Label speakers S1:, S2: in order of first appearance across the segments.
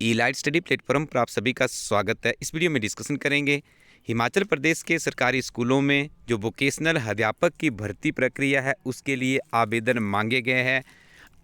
S1: ई-लाइट study platform पर आप सभी का स्वागत है। इस वीडियो में डिस्कशन करेंगे हिमाचल प्रदेश के सरकारी स्कूलों में जो वोकेशनल अध्यापक की भर्ती प्रक्रिया है उसके लिए आवेदन मांगे गए हैं।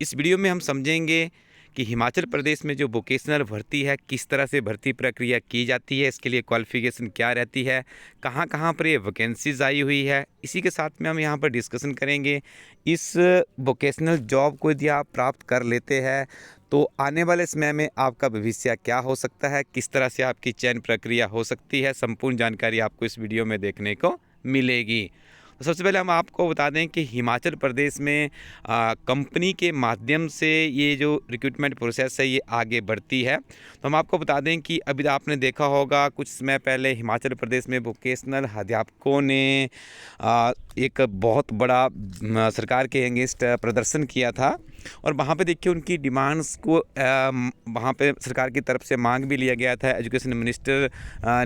S1: इस वीडियो में हम समझेंगे कि हिमाचल प्रदेश में जो वोकेशनल भर्ती है किस तरह से भर्ती प्रक्रिया की जाती है, इसके लिए क्वालिफ़िकेशन क्या रहती है, कहाँ कहाँ पर ये वैकेंसीज आई हुई है। इसी के साथ में हम यहाँ पर डिस्कशन करेंगे इस वोकेशनल जॉब को यदि आप प्राप्त कर लेते हैं तो आने वाले समय में आपका भविष्य क्या हो सकता है, किस तरह से आपकी चयन प्रक्रिया हो सकती है। संपूर्ण जानकारी आपको इस वीडियो में देखने को मिलेगी। तो सबसे पहले हम आपको बता दें कि हिमाचल प्रदेश में कंपनी के माध्यम से ये जो रिक्रूटमेंट प्रोसेस है ये आगे बढ़ती है। तो हम आपको बता दें कि अभी आपने देखा होगा कुछ समय पहले हिमाचल प्रदेश में वोकेशनल अध्यापकों ने एक बहुत बड़ा सरकार के अगेंस्ट प्रदर्शन किया था और वहाँ पे देखिए उनकी डिमांड्स को वहाँ पे सरकार की तरफ से मांग भी लिया गया था। एजुकेशन मिनिस्टर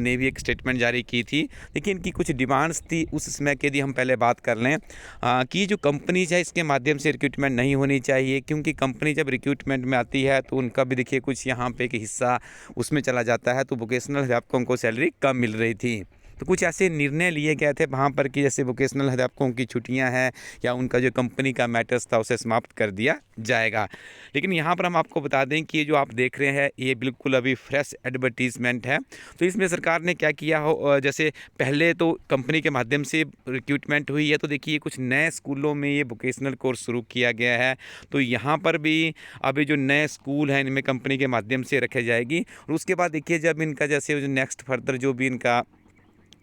S1: ने भी एक स्टेटमेंट जारी की थी। देखिए इनकी कुछ डिमांड्स थी उस समय की। यदि हम पहले बात कर लें कि जो कंपनीज है इसके माध्यम से रिक्रूटमेंट नहीं होनी चाहिए, क्योंकि कंपनी जब रिक्रूटमेंट में आती है तो उनका भी देखिए कुछ यहाँ पे एक हिस्सा उसमें चला जाता है। तो वोकेशनल अध्यापकों को सैलरी कम मिल रही थी। तो कुछ ऐसे निर्णय लिए गए थे वहाँ पर कि जैसे वोकेशनल अध्यापकों की छुट्टियां हैं या उनका जो कंपनी का मैटर्स था उसे समाप्त कर दिया जाएगा। लेकिन यहाँ पर हम आपको बता दें कि ये जो आप देख रहे हैं ये बिल्कुल अभी फ्रेश एडवर्टीजमेंट है। तो इसमें सरकार ने क्या किया हो, जैसे पहले तो कंपनी के माध्यम से रिक्रूटमेंट हुई है तो देखिए कुछ नए स्कूलों में ये वोकेशनल कोर्स शुरू किया गया है। तो यहाँ पर भी अभी जो नए स्कूल हैं इनमें कंपनी के माध्यम से रखे जाएगी। और उसके बाद देखिए जब इनका जैसे जो नेक्स्ट फर्दर जो भी इनका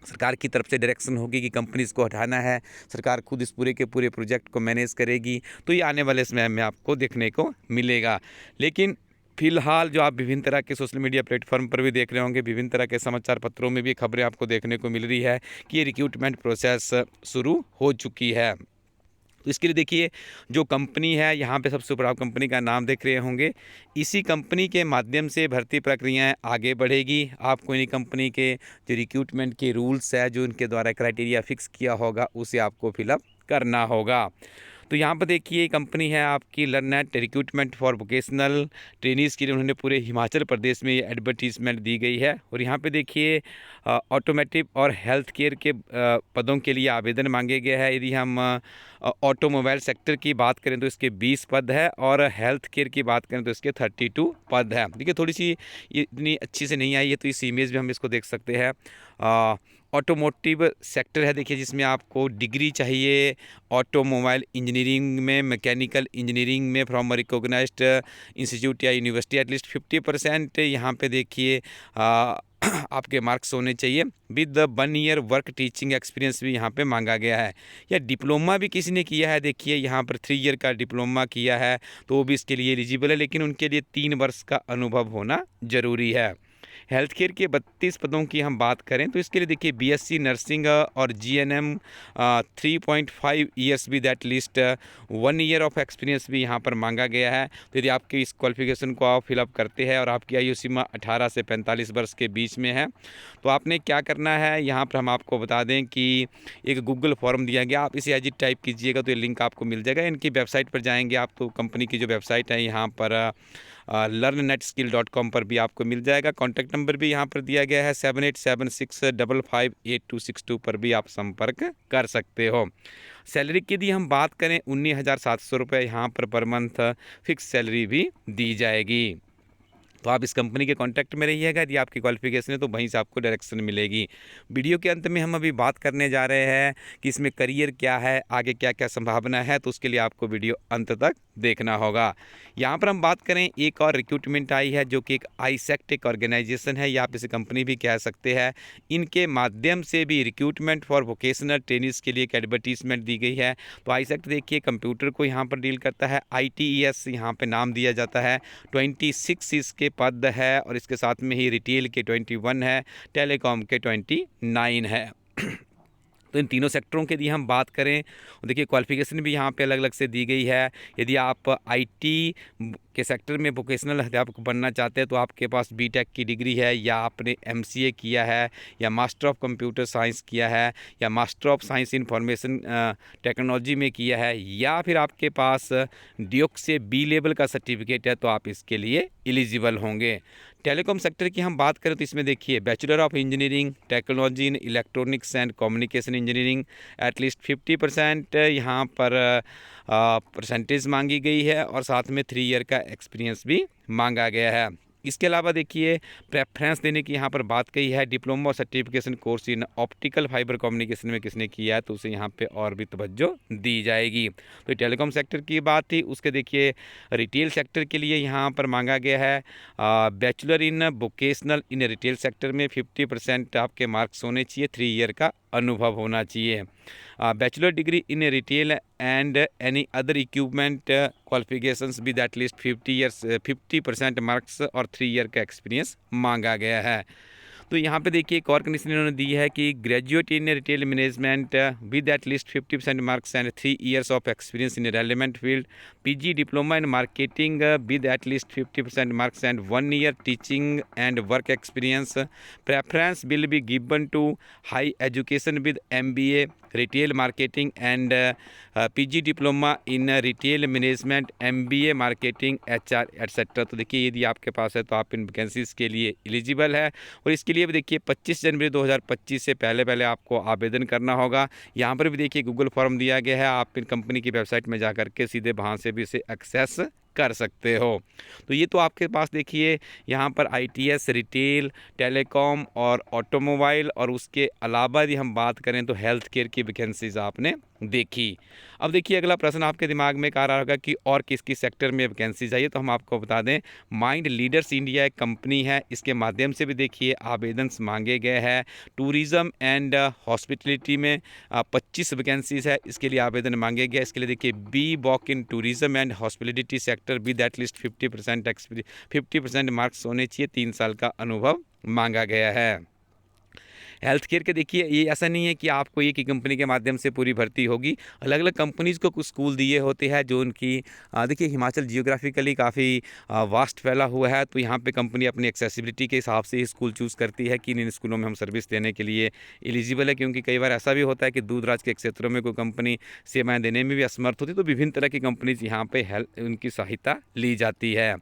S1: सरकार की तरफ से डायरेक्शन होगी कि कंपनीज़ को हटाना है, सरकार खुद इस पूरे के पूरे प्रोजेक्ट को मैनेज करेगी। तो ये आने वाले समय में आपको देखने को मिलेगा। लेकिन फिलहाल जो आप विभिन्न तरह के सोशल मीडिया प्लेटफॉर्म पर भी देख रहे होंगे, विभिन्न तरह के समाचार पत्रों में भी खबरें आपको देखने को मिल रही है कि ये रिक्रूटमेंट प्रोसेस शुरू हो चुकी है। तो इसके लिए देखिए जो कंपनी है यहाँ पे सबसे ऊपर आप कंपनी का नाम देख रहे होंगे। इसी कंपनी के माध्यम से भर्ती प्रक्रियाएं आगे बढ़ेगी। आपको इन्हीं कंपनी के जो रिक्रूटमेंट के रूल्स है, जो इनके द्वारा क्राइटेरिया फिक्स किया होगा उसे आपको फिलअप करना होगा। तो यहाँ पर देखिए कंपनी है आपकी लर्नेट रिक्रूटमेंट फॉर वोकेशनल ट्रेनीज़ के लिए उन्होंने पूरे हिमाचल प्रदेश में ये एडवर्टीजमेंट दी गई है। और यहाँ पे देखिए ऑटोमेटिव और हेल्थ केयर के पदों के लिए आवेदन मांगे गए हैं। यदि हम ऑटोमोबाइल सेक्टर की बात करें तो इसके 20 पद है और हेल्थ केयर की बात करें तो इसके 32 पद है। देखिए थोड़ी सी ये इतनी अच्छी से नहीं आई है तो इस इमेज में हम इसको देख सकते हैं। ऑटोमोटिव सेक्टर है देखिए जिसमें आपको डिग्री चाहिए ऑटोमोबाइल इंजीनियरिंग में, मैकेनिकल इंजीनियरिंग में फ्रॉम रिकॉग्नाइज्ड इंस्टीट्यूट या यूनिवर्सिटी। एटलीस्ट 50% यहाँ पे देखिए आपके मार्क्स होने चाहिए with 1 year work teaching experience भी यहाँ पे मांगा गया है। या डिप्लोमा भी किसी ने किया है, देखिए यहाँ पर 3 ईयर का डिप्लोमा किया है तो वो भी इसके लिए एलिजिबल है, लेकिन उनके लिए 3 वर्ष का अनुभव होना ज़रूरी है। हेल्थ केयर के 32 पदों की हम बात करें तो इसके लिए देखिए बीएससी नर्सिंग और GNM 3.5 years with at least 1 year of experience भी यहाँ पर मांगा गया है। तो यदि आपके इस क्वालिफिकेशन को आप फिलअप करते हैं और आपकी आयु सीमा 18 से 45 वर्ष के बीच में है तो आपने क्या करना है, यहाँ पर हम आपको बता दें कि एक गूगल फॉर्म दिया गया, आप इसे एज टाइप कीजिएगा तो ये लिंक आपको मिल जाएगा। इनकी वेबसाइट पर जाएंगे आप तो कंपनी की जो वेबसाइट है यहाँ पर learnnetskill.com पर भी आपको मिल जाएगा। कॉन्टैक्ट नंबर भी यहाँ पर दिया गया है 7876558262 पर भी आप संपर्क कर सकते हो। सैलरी की यदि हम बात करें 19,700 रुपये यहाँ पर मंथ फिक्स सैलरी भी दी जाएगी। तो आप इस कंपनी के कांटेक्ट में रहिएगा। यदि आपकी क्वालिफिकेशन है तो वहीं से आपको डायरेक्शन मिलेगी। वीडियो के अंत में हम अभी बात करने जा रहे हैं कि इसमें करियर क्या है, आगे क्या क्या संभावना है, तो उसके लिए आपको वीडियो अंत तक देखना होगा। यहाँ पर हम बात करें एक और रिक्रूटमेंट आई है जो कि एक आईसेक्ट एक ऑर्गेनाइजेशन है या आप इसे कंपनी भी कह सकते हैं। इनके माध्यम से भी रिक्रूटमेंट फॉर वोकेशनल ट्रेनिंग्स के लिए एक एडवर्टीजमेंट दी गई है। तो आईसेक्ट देखिए कंप्यूटर को यहाँ पर डील करता है, ITES यहाँ पर नाम दिया जाता है। 26 इसके पद है और इसके साथ में ही रिटेल के 21 है, टेलीकॉम के 29 है। तो इन तीनों सेक्टरों के लिए हम बात करें देखिए क्वालिफिकेशन भी यहाँ पे अलग अलग से दी गई है। यदि आप IT के सेक्टर में वोकेशनल अध्यापक बनना चाहते हैं तो आपके पास बीटेक की डिग्री है, या आपने एमसीए किया है, या मास्टर ऑफ कंप्यूटर साइंस किया है, या master of science information technology में किया है, या फिर आपके पास ड्यूक से बी लेवल का सर्टिफिकेट है, तो आप इसके लिए एलिजिबल होंगे। टेलीकॉम सेक्टर की हम बात करें तो इसमें देखिए bachelor of engineering technology in electronics and communication engineering at least 50% यहाँ पर परसेंटेज मांगी गई है, और साथ में 3 ईयर का एक्सपीरियंस भी मांगा गया है। इसके अलावा देखिए प्रेफरेंस देने की यहाँ पर बात कही है, डिप्लोमा और certification course in optical fibre communication में किसने किया है तो उसे यहाँ पे और भी तवज्जो दी जाएगी। तो टेलीकॉम सेक्टर की बात थी। उसके देखिए रिटेल सेक्टर के लिए यहाँ पर मांगा गया है bachelor in vocational in retail sector में 50% आपके मार्क्स होने चाहिए, 3 ईयर का अनुभव होना चाहिए। Bachelor degree in retail and any other equipment qualifications with at least 50% marks और 3 ईयर का एक्सपीरियंस मांगा गया है। तो यहाँ पे देखिए एक और कंडीशन इन्होंने दी है कि graduate in retail management with at least 50% marks and 3 years of experience in relevant field, PG diploma in marketing with at least 50% marks and 1 year teaching and work experience. Preference will be given to high education with MBA retail marketing and PG diploma in retail management, MBA marketing, HR etcetera. तो देखिए यदि आपके पास है तो आप इन vacancies के लिए eligible है। और इसके लिए भी देखिए 25 जनवरी 2025 से पहले आपको आवेदन करना होगा। यहाँ पर भी देखिए गूगल फॉर्म दिया गया है, आप इन कंपनी की वेबसाइट में जा कर के सीधे वहाँ से भी इसे एक्सेस कर सकते हो। तो ये तो आपके पास देखिए यहाँ पर आईटीएस, रिटेल, टेलीकॉम और ऑटोमोबाइल, और उसके अलावा यदि हम बात करें तो हेल्थ केयर की वैकेंसीज आपने देखी। अब देखिए अगला प्रश्न आपके दिमाग में आ रहा होगा कि और किस किस सेक्टर में वैकेंसी चाहिए, तो हम आपको बता दें माइंड लीडर्स इंडिया एक कंपनी है, इसके माध्यम से भी देखिए आवेदन मांगे गए हैं। टूरिज़्म एंड हॉस्पिटलिटी में 25 वैकेंसीज है, इसके लिए आवेदन मांगे गए। इसके लिए देखिए B voc in tourism and hospitality sector with at least 50% marks होने चाहिए, 3 साल का अनुभव मांगा गया है। हेल्थ केयर के देखिए ये ऐसा नहीं है कि आपको एक ही कंपनी के माध्यम से पूरी भर्ती होगी, अलग अलग कंपनीज़ को कुछ स्कूल दिए होते हैं जो उनकी देखिए हिमाचल जियोग्राफिकली काफ़ी वास्ट फैला हुआ है, तो यहाँ पे कंपनी अपनी एक्सेसिबिलिटी के हिसाब से ही स्कूल चूज़ करती है कि इन स्कूलों में हम सर्विस देने के लिए एलिजिबल है। क्योंकि कई बार ऐसा भी होता है कि दूर दराज के क्षेत्रों में कोई कंपनी सेवाएँ देने में भी असमर्थ होती है, तो विभिन्न तरह की कंपनीज़ यहाँ पर उनकी सहायता ली जाती है।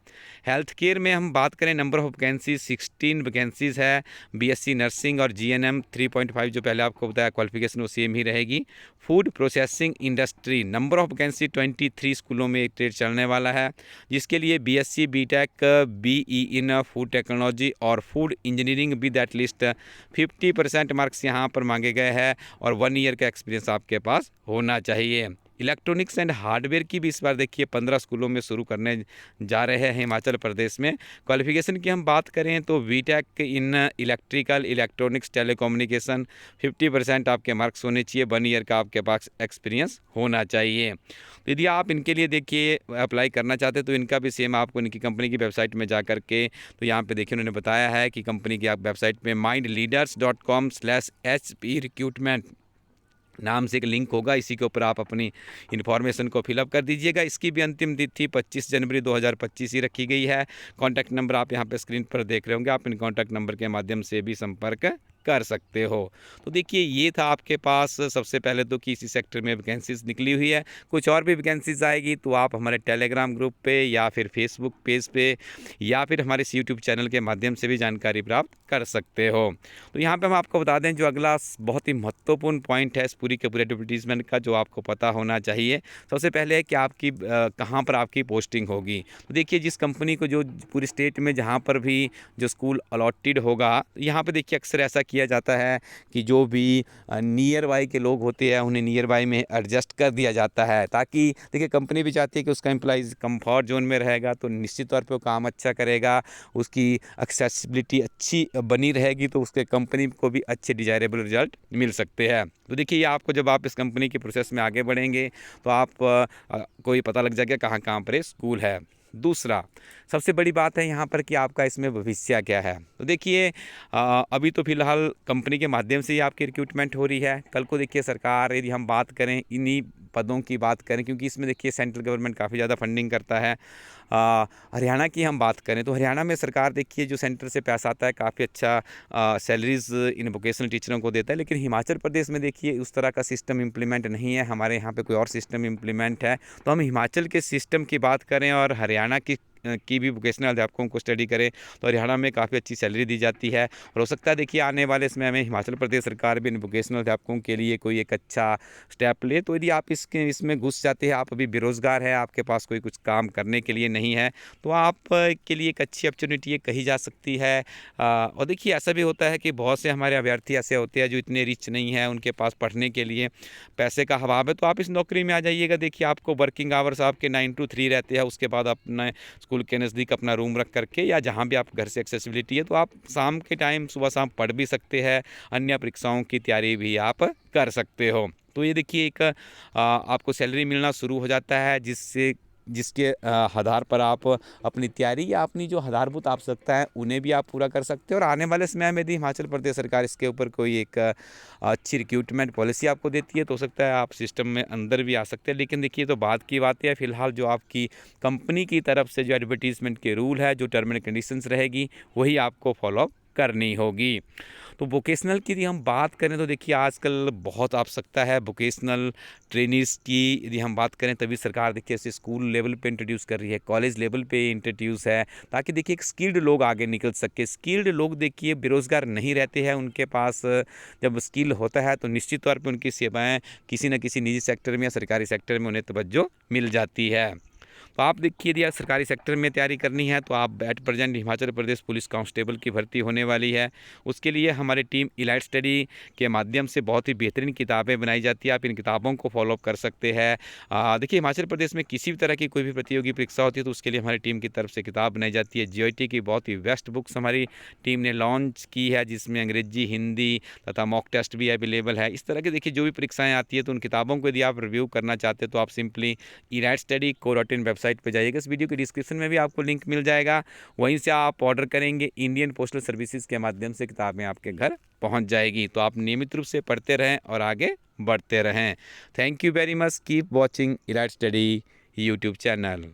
S1: हेल्थ केयर में हम बात करें नंबर ऑफ वैकेंसीज 16 वैकेंसीज़ है। बीएससी नर्सिंग और जीएनएम 3.5 जो पहले आपको बताया क्वालिफिकेशन वो सेम ही रहेगी। Food processing industry number of vacancy 23 स्कूलों में एक ट्रेड चलने वाला है, जिसके लिए BSc, BTech, BE in food technology और food engineering with at least 50% marks यहाँ पर मांगे गए हैं, और 1 ईयर का एक्सपीरियंस आपके पास होना चाहिए। इलेक्ट्रॉनिक्स एंड हार्डवेयर की भी इस बार देखिए 15 स्कूलों में शुरू करने जा रहे हैं हिमाचल प्रदेश में। क्वालिफिकेशन की हम बात करें तो BTech in electrical, electronics, telecommunication 50% आपके मार्क्स होने चाहिए, 1 ईयर का आपके पास एक्सपीरियंस होना चाहिए। तो यदि आप इनके लिए देखिए अप्लाई करना चाहते हैं तो इनका भी सेम आपको इनकी कंपनी की वेबसाइट में जा करके, तो यहाँ पे देखिए उन्होंने बताया है कि कंपनी की आप वेबसाइट पे mindleaders.com/hp रिक्रूटमेंट नाम से एक लिंक होगा, इसी के ऊपर आप अपनी इन्फॉर्मेशन को फिलअप कर दीजिएगा। इसकी भी अंतिम तिथि 25 जनवरी 2025 ही रखी गई है। कॉन्टैक्ट नंबर आप यहाँ पे स्क्रीन पर देख रहे होंगे, आप इन कॉन्टैक्ट नंबर के माध्यम से भी संपर्क कर सकते हो। तो देखिए ये था आपके पास सबसे पहले तो कि इसी सेक्टर में वैकेंसीज निकली हुई है। कुछ और भी वैकेंसीज आएगी तो आप हमारे टेलीग्राम ग्रुप पे या फिर फेसबुक पेज पे या फिर हमारे यूट्यूब चैनल के माध्यम से भी जानकारी प्राप्त कर सकते हो। तो यहाँ पे हम आपको बता दें जो अगला बहुत ही महत्वपूर्ण पॉइंट है इस पूरी के पूरे एडवर्टीजमेंट का, जो आपको पता होना चाहिए। सबसे पहले है कि आपकी कहाँ पर आपकी पोस्टिंग होगी। तो देखिए जिस कंपनी को जो पूरी स्टेट में जहाँ पर भी जो स्कूल अलॉटेड होगा, यहाँ पर देखिए अक्सर ऐसा किया जाता है कि जो भी नियर बाई के लोग होते हैं उन्हें नियर बाई में एडजस्ट कर दिया जाता है, ताकि देखिए कंपनी भी चाहती है कि उसका एम्प्लॉइज़ कंफर्ट जोन में रहेगा तो निश्चित तौर पे वो काम अच्छा करेगा, उसकी एक्सेसिबिलिटी अच्छी बनी रहेगी, तो उसके कंपनी को भी अच्छे डिजायरेबल रिजल्ट मिल सकते हैं। तो देखिए आपको जब आप इस कंपनी के प्रोसेस में आगे बढ़ेंगे तो आप को ये पता लग जाएगा कहाँ कहाँ पर स्कूल है। दूसरा सबसे बड़ी बात है यहाँ पर कि आपका इसमें भविष्य क्या है। तो देखिए अभी तो फिलहाल कंपनी के माध्यम से ही आपकी रिक्रूटमेंट हो रही है। कल को देखिए सरकार, यदि हम बात करें इन्हीं पदों की बात करें, क्योंकि इसमें देखिए सेंट्रल गवर्नमेंट काफ़ी ज़्यादा फंडिंग करता है। हरियाणा की हम बात करें तो हरियाणा में सरकार देखिए जो सेंटर से पैसा आता है काफ़ी अच्छा सैलरीज़ इन वोकेशनल टीचरों को देता है। लेकिन हिमाचल प्रदेश में देखिए उस तरह का सिस्टम इम्प्लीमेंट नहीं है, हमारे यहाँ पे कोई और सिस्टम इम्प्लीमेंट है। तो हम हिमाचल के सिस्टम की बात करें और हरियाणा की भी वोकेशनल अध्यापकों को स्टडी करें तो हरियाणा में काफ़ी अच्छी सैलरी दी जाती है। और हो सकता है देखिए आने वाले समय में हिमाचल प्रदेश सरकार भी इन वोकेशनल अध्यापकों के लिए कोई एक अच्छा स्टेप ले। तो यदि आप इसमें घुस जाते हैं, आप अभी बेरोज़गार है, आपके पास कोई कुछ काम करने के लिए नहीं है, तो आप के लिए एक अच्छी अपॉर्चुनिटी ये कही जा सकती है। और देखिए ऐसा भी होता है कि बहुत से हमारे अभ्यर्थी ऐसे होते हैं जो इतने रिच नहीं हैं, उनके पास पढ़ने के लिए पैसे का अभाव है, तो आप इस नौकरी में आ जाइएगा। देखिए आपको वर्किंग आवर्स आपके 9 to 3 रहते हैं, उसके बाद अपने स्कूल के नज़दीक अपना रूम रख करके या जहाँ भी आप घर से एक्सेसिबिलिटी है तो आप शाम के टाइम सुबह शाम पढ़ भी सकते हैं, अन्य परीक्षाओं की तैयारी भी आप कर सकते हो। तो ये देखिए एक आपको सैलरी मिलना शुरू हो जाता है जिसके आधार पर आप अपनी तैयारी या अपनी जो आधारभूत आवश्यकता है उन्हें भी आप पूरा कर सकते हो। और आने वाले समय में यदि हिमाचल प्रदेश सरकार इसके ऊपर कोई एक अच्छी रिक्रूटमेंट पॉलिसी आपको देती है तो हो सकता है आप सिस्टम में अंदर भी आ सकते हैं। लेकिन देखिए तो बात की बात है, फिलहाल जो आपकी कंपनी की तरफ से जो एडवर्टीजमेंट के रूल है, जो टर्म एंड कंडीशंस रहेगी वही आपको फॉलो करनी होगी। तो वोकेशनल की यदि हम बात करें तो देखिए आजकल बहुत आवश्यकता है वोकेशनल ट्रेनिज़ की। यदि हम बात करें तभी सरकार देखिए ऐसे स्कूल लेवल पे इंट्रोड्यूस कर रही है, कॉलेज लेवल पे इंट्रोड्यूस है, ताकि देखिए एक स्किल्ड लोग आगे निकल सके। स्किल्ड लोग देखिए बेरोज़गार नहीं रहते हैं, उनके पास जब स्किल होता है तो निश्चित तौर पर उनकी सेवाएँ किसी न किसी निजी सेक्टर में या सरकारी सेक्टर में उन्हें तवज्जो मिल जाती है। तो आप देखिए यदि आप सरकारी सेक्टर में तैयारी करनी है तो आप at present Himachal Pradesh police constable की भर्ती होने वाली है। उसके लिए हमारी टीम इलाइट स्टडी के माध्यम से बहुत ही बेहतरीन किताबें बनाई जाती है, आप इन किताबों को फॉलो कर सकते हैं। देखिए हिमाचल प्रदेश में किसी भी तरह की कोई भी प्रतियोगी परीक्षा होती है तो उसके लिए हमारी टीम की तरफ से किताब बनाई जाती है। GOT की बहुत ही बेस्ट बुक्स हमारी टीम ने लॉन्च की है, जिसमें अंग्रेजी, हिंदी तथा मॉक टेस्ट भी अवेलेबल है। इस तरह की देखिए जो भी परीक्षाएँ आती है तो उन किताबों को यदि आप रिव्यू करना चाहते हैं तो आप सिंपली elightstudy.co.in वेबसाइट पे जाइएगा। इस वीडियो के डिस्क्रिप्शन में भी आपको लिंक मिल जाएगा, वहीं से आप ऑर्डर करेंगे, इंडियन पोस्टल सर्विसेज के माध्यम से किताबें आपके घर पहुंच जाएगी। तो आप नियमित रूप से पढ़ते रहें और आगे बढ़ते रहें। Thank you very much, keep watching elite study YouTube channel.